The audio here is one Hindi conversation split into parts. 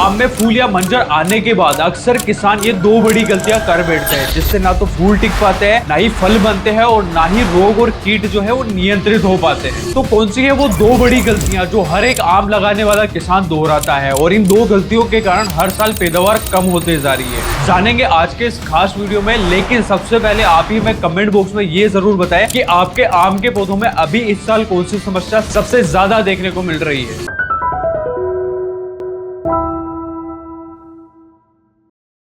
आम में फूल या मंजर आने के बाद अक्सर किसान ये दो बड़ी गलतियां कर बैठते हैं, जिससे ना तो फूल टिक पाते हैं, ना ही फल बनते हैं और ना ही रोग और कीट जो है वो नियंत्रित हो पाते हैं। तो कौन सी है वो दो बड़ी गलतियां जो हर एक आम लगाने वाला किसान दोहराता है और इन दो गलतियों के कारण हर साल पैदावार कम होते जा रही है, जानेंगे आज के इस खास वीडियो में। लेकिन सबसे पहले आप ही में कमेंट बॉक्स में ये जरूर बताएं कि आपके आम के पौधों में अभी इस साल कौन सी समस्या सबसे ज्यादा देखने को मिल रही है।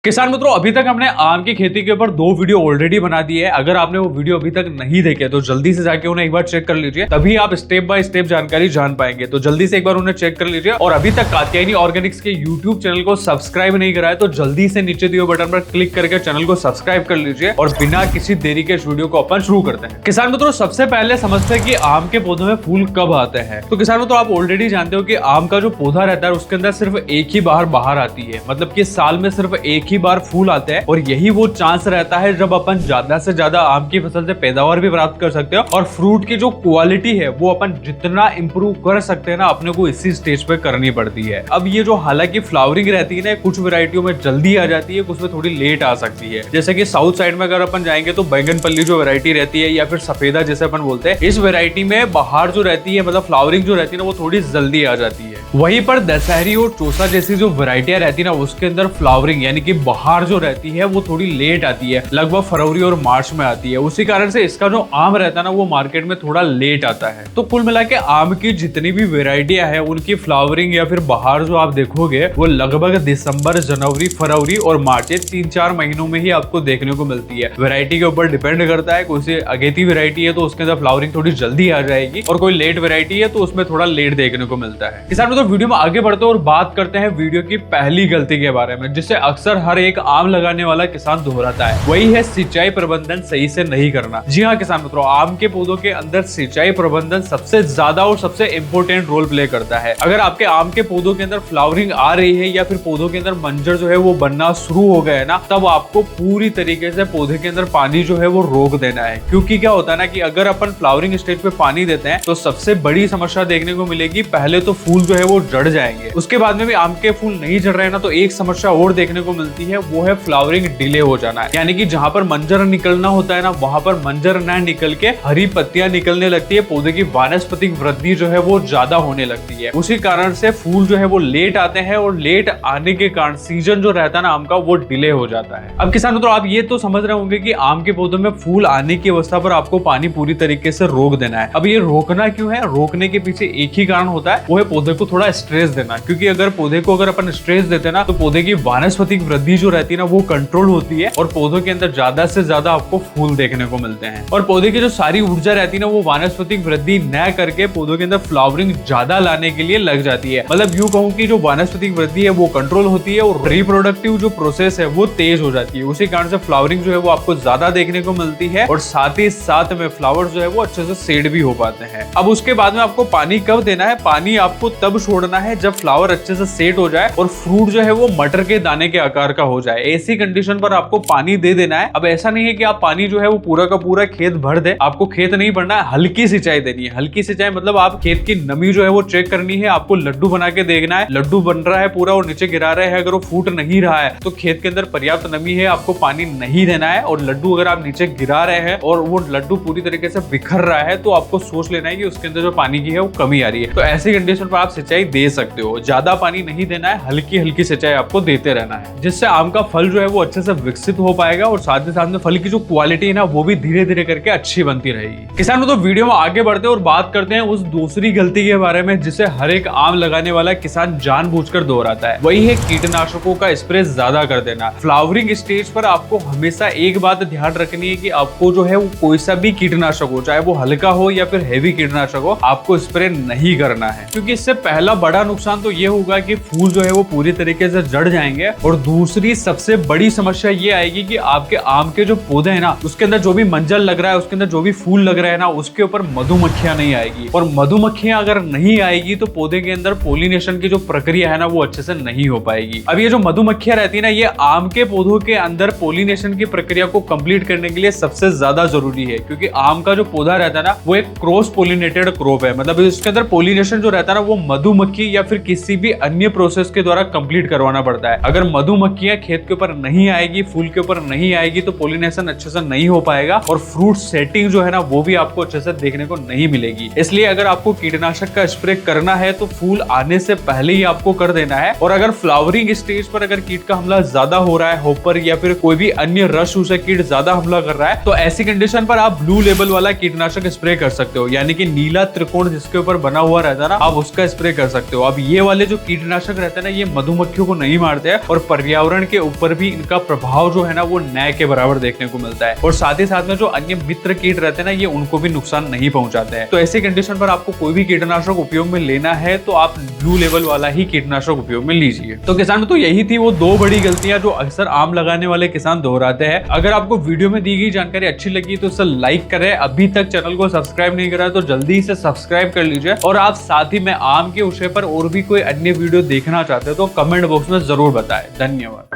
किसान मित्रों, अभी तक हमने आम की खेती के ऊपर 2 वीडियो ऑलरेडी बना दी है। अगर आपने वो वीडियो अभी तक नहीं देखे तो जल्दी से जाके उन्हें एक बार चेक कर लीजिए, तभी आप स्टेप बाय स्टेप जानकारी जान पाएंगे। तो जल्दी से एक बार उन्हें चेक कर लीजिए। और अभी तक कात्यायनी ऑर्गेनिक्स के यूट्यूब चैनल को सब्सक्राइब नहीं करा है तो जल्दी से नीचे दिए बटन पर क्लिक करके चैनल को सब्सक्राइब कर लीजिए और बिना किसी देरी के इस वीडियो को अपन शुरू करते हैं। किसान मित्रों, सबसे पहले समझते हैं कि आम के पौधों में फूल कब आते हैं। तो किसान मित्रों, आप ऑलरेडी जानते हो कि आम का जो पौधा रहता है उसके अंदर सिर्फ एक ही बार आती है, मतलब कि साल में सिर्फ एक ही बार फूल आते हैं। और यही वो चांस रहता है जब अपन ज्यादा से ज्यादा आम की फसल से पैदावार भी प्राप्त कर सकते हो और फ्रूट की जो क्वालिटी है वो अपन जितना इंप्रूव कर सकते हैं ना, अपने को इसी स्टेज पे करनी पड़ती है। अब ये जो हालांकि फ्लावरिंग रहती है ना, कुछ वेराइटियों में जल्दी आ जाती है, कुछ में थोड़ी लेट आ सकती है। जैसे कि साउथ साइड में अगर अपन जाएंगे तो बैंगनपल्ली जो वेरायटी रहती है या फिर सफेदा जैसे अपन बोलते हैं, इस वेरायटी में बहार जो रहती है, मतलब फ्लावरिंग जो रहती है ना, वो थोड़ी जल्दी आ जाती है। वहीं पर दशहरी और चौसा जैसी जो वेराइटियां रहती है ना, उसके अंदर फ्लावरिंग यानी कि बहार जो रहती है वो थोड़ी लेट आती है, लगभग फरवरी और मार्च में आती है। उसी कारण से इसका जो आम रहता है ना, वो मार्केट में थोड़ा लेट आता है। तो कुल मिला के आम की जितनी भी वेराइटियां है उनकी फ्लावरिंग या फिर बहार जो आप देखोगे वो लगभग दिसंबर, जनवरी, फरवरी और मार्च, ये 3-4 महीनों में ही आपको देखने को मिलती है। वेराइटी के ऊपर डिपेंड करता है। कोई सी अगेती वेराइटी है तो उसके अंदर फ्लावरिंग थोड़ी जल्दी आ जाएगी और कोई लेट वेराइटी है तो उसमें थोड़ा लेट देखने को मिलता है। किसान तो वीडियो में आगे बढ़ते हैं और बात करते हैं वीडियो की पहली गलती के बारे में, जिसे अक्सर हर एक आम लगाने वाला किसान दोहराता है। वही है सिंचाई प्रबंधन सही से नहीं करना। जी हाँ किसान मित्रों, आम के पौधों के अंदर सिंचाई प्रबंधन सबसे ज्यादा और सबसे इंपॉर्टेंट रोल प्ले करता है। अगर आपके आम के पौधों के अंदर फ्लावरिंग आ रही है या फिर पौधों के अंदर मंजर जो है वो बनना शुरू हो गया है ना, तब आपको पूरी तरीके से पौधे के अंदर पानी जो है वो रोक देना है। क्योंकि क्या होता है ना कि अगर अपन फ्लावरिंग स्टेज पे पानी देते हैं तो सबसे बड़ी समस्या देखने को मिलेगी। पहले तो फूल जो है वो जड़ जाएंगे, उसके बाद में भी आम के फूल नहीं जड़ रहे ना, तो एक समस्या और देखने को मिलती है, वो है फ्लावरिंग डिले हो जाना है। यानी कि जहां पर मंजर निकलना होता है ना, वहां पर मंजर ना निकल के हरी पत्तियां निकलने लगती है, पौधे की वानस्पतिक वृद्धि जो है वो ज्यादा होने लगती है। उसी कारण से फूल जो है वो लेट आते हैं और लेट आने के कारण सीजन जो रहता है ना आम का, वो डिले हो जाता है। अब किसान मित्रों, आप ये तो समझ रहे होंगे कि आम के पौधों में फूल आने की अवस्था पर आपको पानी पूरी तरीके से रोक देना है। अब ये रोकना क्यों है? रोकने के पीछे एक ही कारण होता है, वो है पौधे को थोड़ा स्ट्रेस देना। क्योंकि अगर पौधे को अगर अपन स्ट्रेस देते ना, तो पौधे की वानस्पतिक वृद्धि जो रहती है ना, वो कंट्रोल होती है और पौधों के अंदर ज्यादा से ज्यादा आपको फूल देखने को मिलते हैं। और पौधे की जो सारी ऊर्जा रहती है ना, वो वानस्पतिक वृद्धि न करके पौधों के अंदर फ्लावरिंग ज्यादा लाने के लिए लग जाती है। मतलब यूं कहूं कि जो वानस्पतिक वृद्धि है वो कंट्रोल होती है और रिप्रोडक्टिव जो प्रोसेस है वो तेज हो जाती है। उसी कारण से फ्लावरिंग जो है वो आपको ज्यादा देखने को मिलती है और साथ ही साथ में फ्लावर जो है वो अच्छे से सेड भी हो पाते हैं। अब उसके बाद में आपको पानी कब देना है? पानी आपको तब छोड़ना है जब फ्लावर अच्छे से सेट हो जाए और फ्रूट जो है वो मटर के दाने के आकार का हो जाए। ऐसी कंडीशन पर आपको पानी दे देना है। अब ऐसा नहीं है कि आप पानी जो है वो पूरा का पूरा खेत भर दे, आपको खेत नहीं भरना है, हल्की सिंचाई देनी है। हल्की सिंचाई मतलब आप खेत की नमी जो है वो चेक करनी है, आपको लड्डू बना के देखना है, लड्डू बन रहा है पूरा और नीचे गिरा रहे हैं, अगर वो फूट नहीं रहा है तो खेत के अंदर पर्याप्त नमी है, आपको पानी नहीं देना है। और लड्डू अगर आप नीचे गिरा रहे हैं और वो लड्डू पूरी तरीके से बिखर रहा है तो आपको सोच लेना है कि उसके अंदर जो पानी की है वो कमी आ रही है। तो ऐसी कंडीशन पर आप सिंचाई दे सकते हो। ज्यादा पानी नहीं देना है, हल्की हल्की सिंचाई आपको देते रहना है, जिससे आम का फल जो है वो अच्छे से विकसित हो पाएगा और साथ ही साथ में फल की जो क्वालिटी है ना वो भी धीरे धीरे करके अच्छी बनती रहेगी। किसान तो वीडियो में आगे बढ़ते हैं और बात करते हैं उस दूसरी गलती के बारे में जिसे हर एक आम लगाने वाला किसान जानबूझकर दोहराता है। वही है कीटनाशकों का स्प्रे ज्यादा कर देना। फ्लावरिंग स्टेज पर आपको हमेशा एक बात ध्यान रखनी है कि आपको जो है वो कोई सा भी कीटनाशक हो, चाहे वो हल्का हो या फिर हेवी कीटनाशक हो, आपको स्प्रे नहीं करना है। क्योंकि इससे पहला बड़ा नुकसान तो ये होगा कि फूल जो है वो पूरी तरीके से जड़ जाएंगे और दूसरी सबसे बड़ी समस्या ये आएगी कि आपके आम के जो पौधे हैं ना, उसके अंदर जो भी मंजर लग रहा है, उसके अंदर जो भी फूल लग रहा है ना, उसके ऊपर मधुमक्खियां नहीं आएगी। और मधुमक्खियां अगर नहीं आएगी तो पौधे के अंदर पोलिनेशन की जो प्रक्रिया है ना वो अच्छे से नहीं हो पाएगी। अब ये जो मधुमक्खियां रहती है ना, ये आम के पौधों के अंदर पोलिनेशन की प्रक्रिया को कंप्लीट करने के लिए सबसे ज्यादा जरूरी है। क्योंकि आम का जो पौधा रहता है ना वो एक क्रॉस पोलिनेटेड क्रॉप है, मतलब इसके अंदर पोलिनेशन जो रहता है ना वो मधुमक्खी या फिर किसी भी अन्य प्रोसेस के द्वारा कंप्लीट करवाना पड़ता है। अगर मधुमक्खियां खेत के ऊपर नहीं आएगी, फूल के ऊपर नहीं आएगी तो पोलिनेशन अच्छे से नहीं हो पाएगा और फ्रूट सेटिंग जो है ना वो भी आपको अच्छे से देखने को नहीं मिलेगी। इसलिए अगर आपको कीटनाशक का स्प्रे करना है तो फूल आने से पहले ही आपको कर देना है। और अगर फ्लावरिंग स्टेज पर अगर कीट का हमला ज्यादा हो रहा है, होपर या फिर कोई भी अन्य रस से कीट ज्यादा हमला कर रहा है, तो ऐसी कंडीशन पर आप ब्लू लेबल वाला कीटनाशक स्प्रे कर सकते हो, यानी कि नीला त्रिकोण जिसके ऊपर बना हुआ रहता है ना, आप उसका स्प्रे कर सकते हो। अब ये वाले जो कीटनाशक रहते हैं ना, ये मधुमक्खियों को नहीं मारते हैं और पर्यावरण के ऊपर भी इनका प्रभाव जो है ना वो न के बराबर देखने को मिलता है। और साथ ही साथ में जो अन्य मित्र कीट रहते हैं ना, ये उनको भी नुकसान नहीं पहुंचाते हैं। तो ऐसी कंडीशन पर आपको कोई भी कीटनाशक उपयोग में लेना है तो आप ब्लू लेवल वाला ही कीटनाशक उपयोग में लीजिए। तो किसान तो यही थी वो 2 बड़ी गलतियां जो अक्सर आम लगाने वाले किसान दोहराते हैं। अगर आपको वीडियो में दी गई जानकारी अच्छी लगी तो इसे लाइक करें, अभी तक चैनल को सब्सक्राइब नहीं करा तो जल्दी से सब्सक्राइब कर लीजिए। और आप साथ ही में आम के विषय पर और भी कोई अन्य वीडियो देखना चाहते हो तो कमेंट बॉक्स में जरूर बताएं। धन्यवाद।